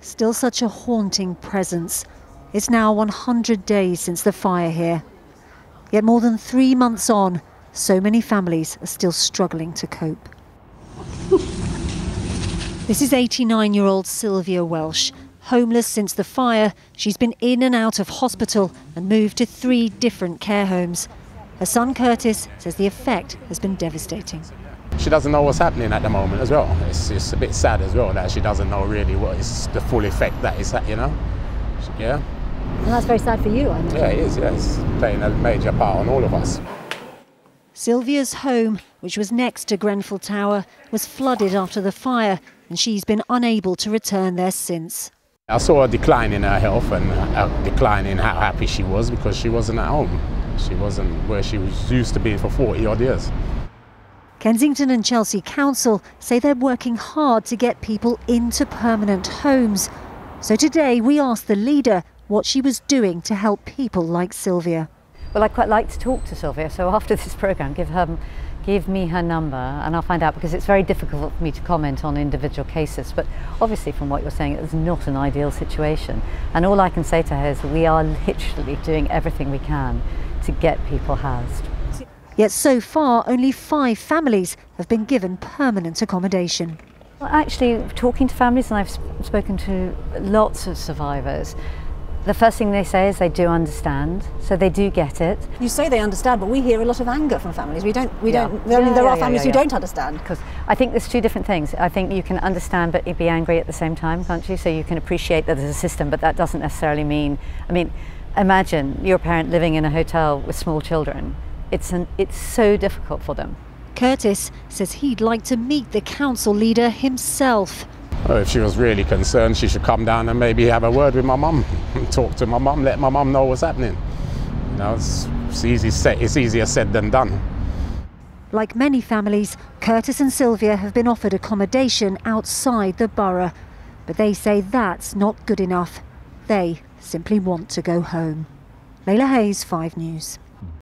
still such a haunting presence. It's now 100 days since the fire here. Yet more than 3 months on, so many families are still struggling to cope. This is 89-year-old Sylvia Welsh. Homeless since the fire, she's been in and out of hospital and moved to 3 different care homes. Her son Curtis says the effect has been devastating. She doesn't know what's happening at the moment as well. It's a bit sad as well that she doesn't know really what is the full effect that is, you know. Yeah. And that's very sad for you, I know. Yeah, it is. Yeah, it's playing a major part on all of us. Sylvia's home, which was next to Grenfell Tower, was flooded after the fire, and she's been unable to return there since. I saw a decline in her health and a decline in how happy she was because she wasn't at home. She wasn't where she was used to be for 40 odd years. Kensington and Chelsea Council say they're working hard to get people into permanent homes. So today we asked the leader what she was doing to help people like Sylvia. Well, I'd quite like to talk to Sylvia, so after this programme give me her number and I'll find out, because it's very difficult for me to comment on individual cases, but obviously from what you're saying it's not an ideal situation, and all I can say to her is we are literally doing everything we can to get people housed. Yet so far only 5 families have been given permanent accommodation. Well, actually, talking to families, and I've spoken to lots of survivors, the first thing they say is they do understand, so they do get it. You say they understand, but we hear a lot of anger from families. There are families who don't understand. Because I think there's 2 different things. I think you can understand but be angry at the same time, can't you? So you can appreciate that there's a system, but that doesn't necessarily mean, I mean, imagine you're a parent living in a hotel with small children. It's so difficult for them. Curtis says he'd like to meet the council leader himself. Well, if she was really concerned, she should come down and maybe have a word with my mum, talk to my mum, let my mum know what's happening. You know, it's easier said than done. Like many families, Curtis and Sylvia have been offered accommodation outside the borough, but they say that's not good enough. They simply want to go home. Layla Hayes, 5 News.